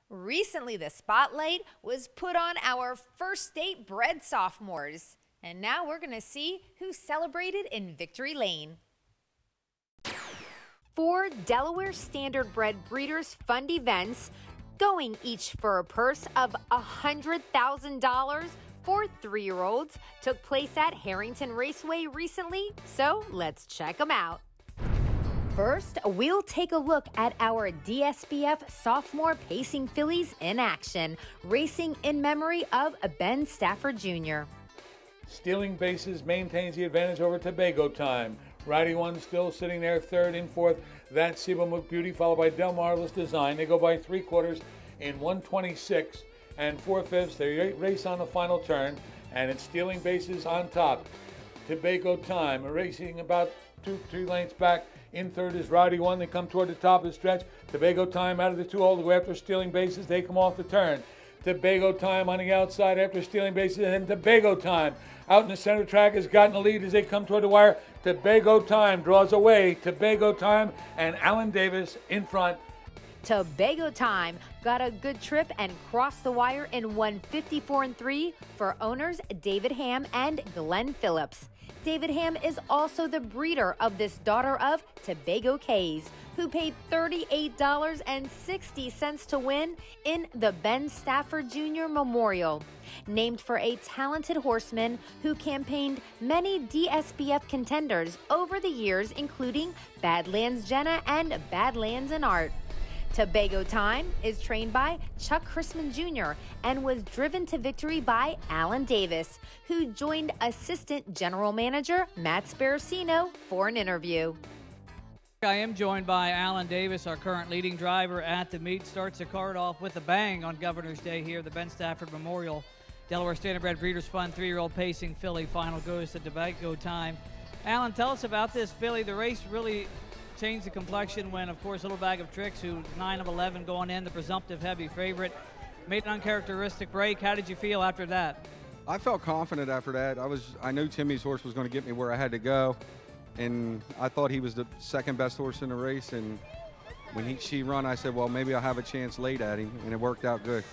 Recently, the spotlight was put on our first state bred sophomores. And now we're going to see who celebrated in Victory Lane. 4 Delaware Standardbred breeders fund events, going each for a purse of $100,000 for 3-year-olds, took place at Harrington Raceway recently, so let's check them out. First, we'll take a look at our DSBF sophomore pacing fillies in action, racing in memory of Ben Stafford Jr. Stealing bases maintains the advantage over Tobago Time. Righty one still sitting there third and fourth. That's Seaboom Beauty, followed by Del Marvelous Design. They go by 3/4 in 1:26 and 4/5. They race on the final turn, and it's stealing bases on top. Tobago Time racing about 2-3 lengths back. In third is Rowdy One. They come toward the top of the stretch. Tobago Time out of the 2-hole to go after stealing bases. They come off the turn. Tobago Time on the outside after stealing bases, and Tobago Time out in the center track has gotten the lead as they come toward the wire. Tobago Time draws away. Tobago Time and Allan Davis in front. Tobago Time got a good trip and crossed the wire in 1:54 3 for owners David Hamm and Glenn Phillips. David Hamm is also the breeder of this daughter of Tobago Cays, who paid $38.60 to win in the Ben Stafford Jr. Memorial. Named for a talented horseman who campaigned many DSBF contenders over the years, including Badlands Jenna and Badlands and Art. Tobago Time is trained by Chuck Crissman Jr. and was driven to victory by Allan Davis, who joined Assistant General Manager Matt Sparacino for an interview. I am joined by Allan Davis, our current leading driver at the meet. Starts the card off with a bang on Governor's Day here, the Ben Stafford Memorial. Delaware Standardbred Breeders' Fund 3-year-old pacing filly final goes to Tobago Time. Allan, tell us about this filly. The race really changed the complexion when, of course, Little Bag of Tricks, who's 9 of 11 going in, the presumptive heavy favorite, made an uncharacteristic break. How did you feel after that? I felt confident after that. I knew Timmy's horse was going to get me where I had to go, and I thought he was the second best horse in the race. And when she run, I said, well, maybe I'll have a chance late at him, and it worked out good.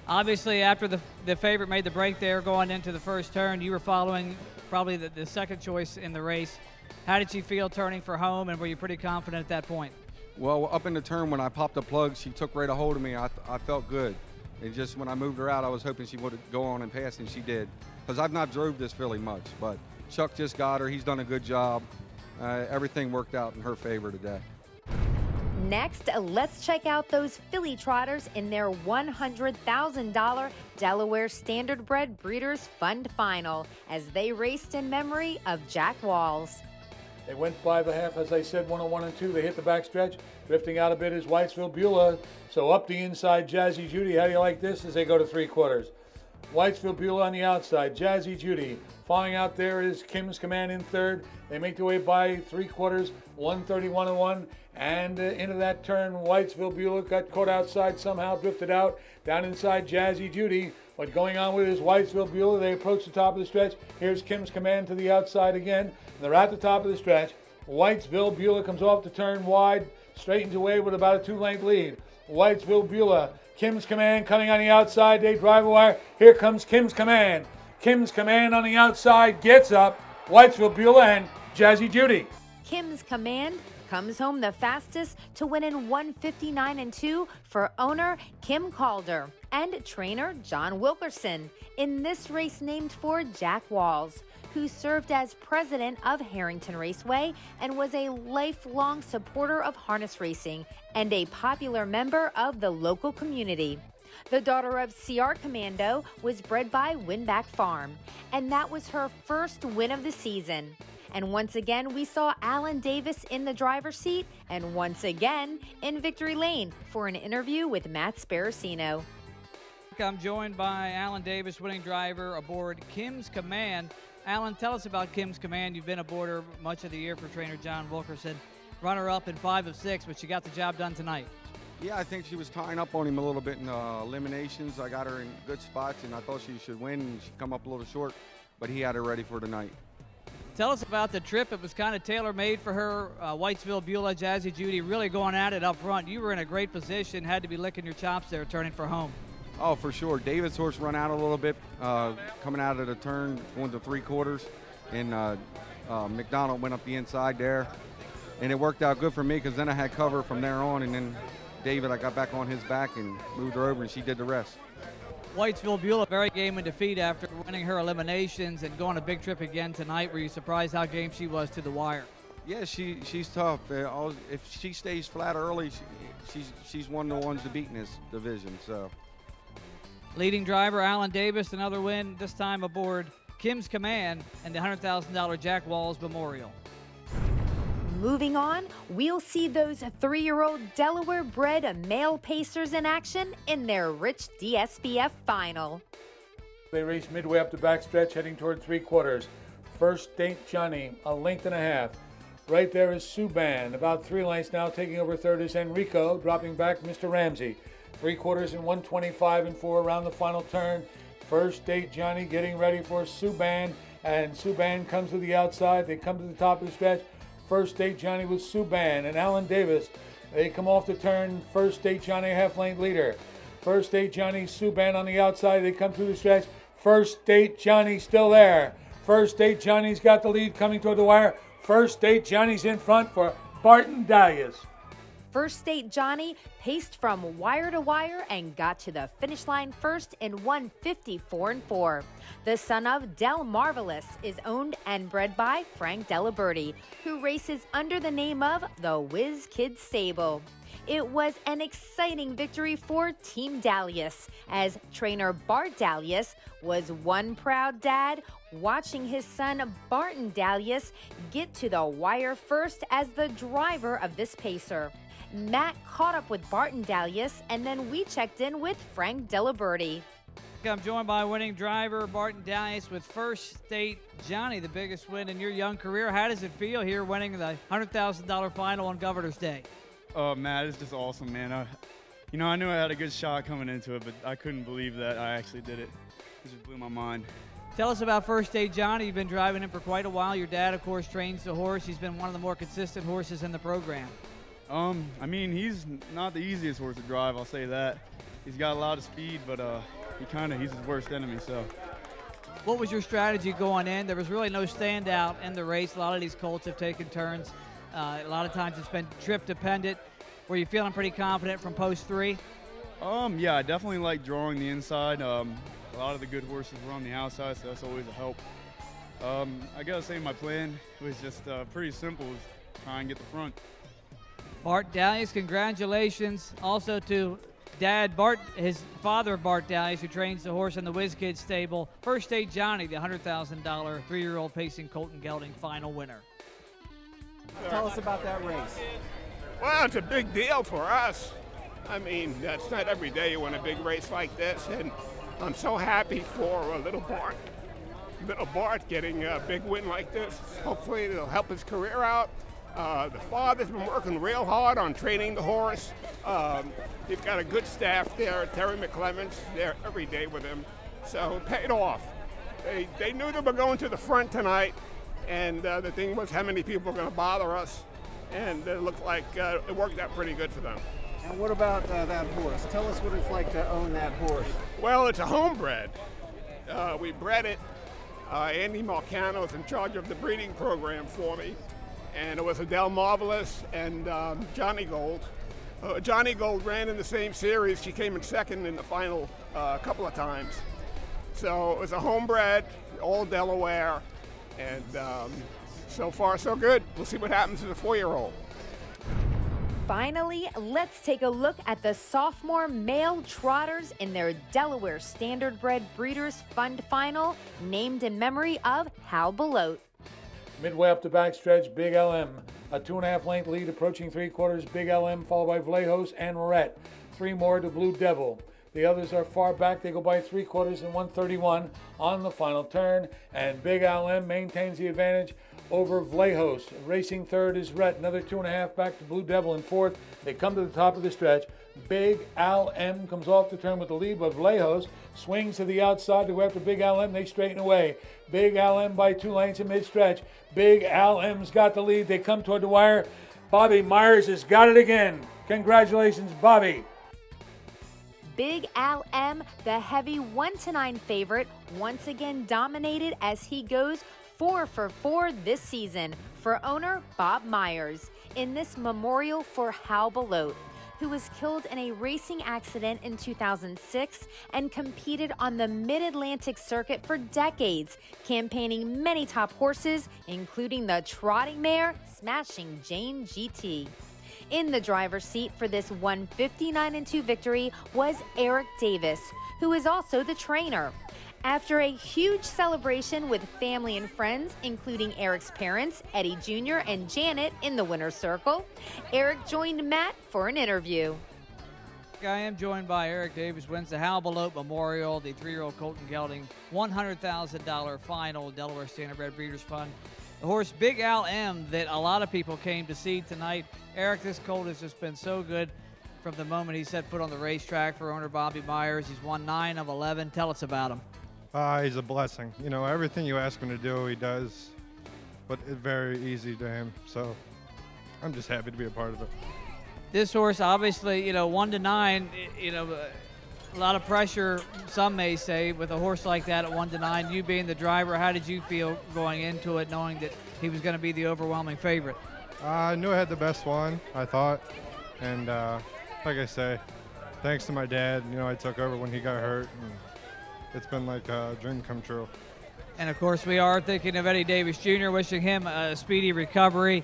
Obviously, after the favorite made the break there going into the first turn, you were following probably the second choice in the race. How did you feel turning for home, and were you pretty confident at that point? Well, up in the turn when I popped the plug, she took right a hold of me. I felt good. And just when I moved her out, I was hoping she would go on and pass, and she did. Because I've not drove this filly much, but Chuck just got her. He's done a good job. Everything worked out in her favor today. Next, let's check out those filly trotters in their $100,000 Delaware Standardbred Breeders' Fund Final as they raced in memory of Jack Walls. They went by the half, as I said, 101 and 2. They hit the back stretch. Drifting out a bit is Whitesville Beulah. So up the inside, Jazzy Judy. How do you like this as they go to 3/4? Whitesville Beulah on the outside. Jazzy Judy. Falling out there is Kim's Command in third. They make their way by 3/4, 131 and 1. And into that turn, Whitesville Beulah got caught outside, somehow drifted out. Down inside, Jazzy Judy. What's going on with is Whitesville Beulah. They approach the top of the stretch. Here's Kim's Command to the outside again. They're at the top of the stretch. Whitesville Beulah comes off the turn wide, straightens away with about a 2-length lead. Whitesville Beulah, Kim's Command coming on the outside. They drive a wire. Here comes Kim's Command. Kim's Command on the outside gets up. Whitesville Beulah and Jazzy Judy. Kim's Command comes home the fastest to win in 1:59 and 2 for owner Kim Caulder and trainer John Wilkerson in this race named for Jack Walls, who served as president of Harrington Raceway and was a lifelong supporter of harness racing and a popular member of the local community. The daughter of CR Commando was bred by Winback Farm, and that was her first win of the season. And once again, we saw Allan Davis in the driver's seat and once again in Victory Lane for an interview with Matt Sparacino. I'm joined by Allan Davis, winning driver aboard Kim's Command. Allan, tell us about Kim's Command. You've been aboard her much of the year for trainer John Wilkerson. Runner-up in 5 of 6, but she got the job done tonight. Yeah, I think she was tying up on him a little bit in eliminations. I got her in good spots, and I thought she should win. She come up a little short, but he had her ready for tonight. Tell us about the trip. It was kind of tailor-made for her. Whitesville, Beulah, Jazzy Judy really going at it up front. You were in a great position, had to be licking your chops there, turning for home. Oh, for sure. David's horse run out a little bit coming out of the turn, going to 3/4, and McDonald went up the inside there. And it worked out good for me because then I had cover from there on, and then David, I got back on his back and moved her over, and she did the rest. Whitesville, Beulah, very game in defeat after winning her eliminations and going a big trip again tonight. Were you surprised how game she was to the wire? Yeah, she's tough. If she stays flat early, she's one of the ones to beat in this division. So, leading driver Allan Davis, another win, this time aboard Kim's Command and the $100,000 Jack Walls Memorial. Moving on, we'll see those 3-year-old Delaware-bred male pacers in action in their Rich DSBF final. They race midway up the backstretch, heading toward 3/4. First State Johnny, a length and a half. Right there is Subban, about 3 lengths now. Taking over third is Enrico, dropping back Mr. Ramsey. 3/4 and 125 and 4 around the final turn. First State Johnny getting ready for Subban, and Subban comes to the outside. They come to the top of the stretch. First State Johnny with Subban and Allan Davis. They come off the turn. First State Johnny, half-length leader. First State Johnny, Subban on the outside. They come through the stretch. First State Johnny still there. First State Johnny's got the lead coming toward the wire. First State Johnny's in front for Barton Dahlias. First State Johnny paced from wire to wire and got to the finish line first in 1:54 and 4. The son of Del Marvelous is owned and bred by Frank Delaberti, who races under the name of the Whiz Kid Stable. It was an exciting victory for Team Dahlias, as trainer Bart Dahlias was one proud dad watching his son Barton Dahlias get to the wire first as the driver of this pacer. Matt caught up with Barton Dahlias, and then we checked in with Frank Delaberti. I'm joined by winning driver Barton Dahlias with First State Johnny, the biggest win in your young career. How does it feel here winning the $100,000 final on Governor's Day? Oh, Matt, it's just awesome, man. I knew I had a good shot coming into it, but I couldn't believe that I actually did it. It just blew my mind. Tell us about First State Johnny. You've been driving him for quite a while. Your dad, of course, trains the horse. He's been one of the more consistent horses in the program. He's not the easiest horse to drive, I'll say that. He's got a lot of speed, but he's his worst enemy, so. What was your strategy going in? There was really no standout in the race. A lot of these colts have taken turns. A lot of times it's been trip dependent. Were you feeling pretty confident from post 3? Yeah, I definitely like drawing the inside. A lot of the good horses were on the outside, so that's always a help. I gotta say my plan was just pretty simple, was try and get the front. Bart Dahlias, congratulations. Also to Dad Bart, his father Bart Dahlias, who trains the horse in the Whiz Kid Stable. First State Johnny, the $100,000 3-year-old pacing Colton Gelding final winner. Tell us about that race. Well, it's a big deal for us. I mean, it's not every day you win a big race like this, and I'm so happy for little Bart getting a big win like this. Hopefully it'll help his career out. The father's been working real hard on training the horse. They've got a good staff there. Terry McClements there every day with him, so it paid off. They knew they were going to the front tonight, and the thing was how many people were going to bother us, and it looked like it worked out pretty good for them. And what about that horse? Tell us what it's like to own that horse. Well, it's a homebred. We bred it. Andy Marcano is in charge of the breeding program for me. And it was Adele Marvelous and Johnny Gold. Johnny Gold ran in the same series. She came in second in the final a couple of times. So it was a homebred, all Delaware, and so far so good. We'll see what happens to the 4-year-old. Finally, let's take a look at the sophomore male trotters in their Delaware Standardbred Breeders' Fund Final, named in memory of Hal Belote. Midway up the backstretch, Big LM. A 2.5 length lead approaching 3/4. Big LM followed by Vlahos and Moret. 3 more to Blue Devil. The others are far back. They go by 3/4 and 131 on the final turn. And Big LM maintains the advantage over Vlahos. Racing third is Rhett. Another 2.5 back to Blue Devil in fourth. They come to the top of the stretch. Big Al M comes off the turn with the lead, but Vallejos swings to the outside to go after Big Al M. They straighten away. Big Al M by 2 lengths in mid-stretch. Big Al M's got the lead. They come toward the wire. Bobby Myers has got it again. Congratulations, Bobby. Big Al M, the heavy 1-9 favorite, once again dominated as he goes 4 for 4 this season for owner Bob Myers in this memorial for Hal Belote, who was killed in a racing accident in 2006 and competed on the Mid-Atlantic circuit for decades, campaigning many top horses, including the trotting mare Smashing Jane GT. In the driver's seat for this 159-2 victory was Eric Davis, who is also the trainer. After a huge celebration with family and friends, including Eric's parents, Eddie Jr. and Janet, in the winner's circle, Eric joined Matt for an interview. I am joined by Eric Davis, wins the Hal Belote Memorial, the 3-year-old Colton Gelding $100,000 final Delaware Standardbred Breeders' Fund. The horse Big Al M that a lot of people came to see tonight. Eric, this colt has just been so good from the moment he set foot on the racetrack for owner Bobby Myers. He's won 9 of 11. Tell us about him. He's a blessing. You know, everything you ask him to do, he does, but it's very easy to him. So I'm just happy to be a part of it. This horse, obviously, 1-9, a lot of pressure, some may say, with a horse like that at 1-9. You being the driver, how did you feel going into it, knowing that he was going to be the overwhelming favorite? I knew I had the best one, I thought. And like I say, thanks to my dad, I took over when he got hurt. And it's been like a dream come true. And, of course, we are thinking of Eddie Davis Jr., wishing him a speedy recovery.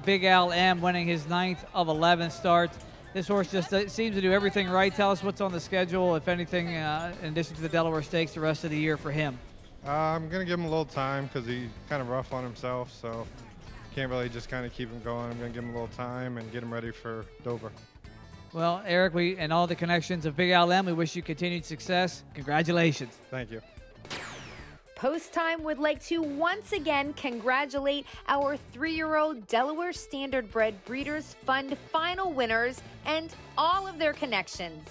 Big Al M winning his 9th of 11 starts. This horse just seems to do everything right. Tell us what's on the schedule, if anything, in addition to the Delaware Stakes, the rest of the year for him. I'm going to give him a little time because he's kind of rough on himself, so can't really just kind of keep him going. I'm going to give him a little time and get him ready for Dover. Well, Eric, and all the connections of Big Al M, we wish you continued success. Congratulations. Thank you. Post Time would like to once again congratulate our 3-year-old Delaware Standardbred Breeders' Fund final winners and all of their connections.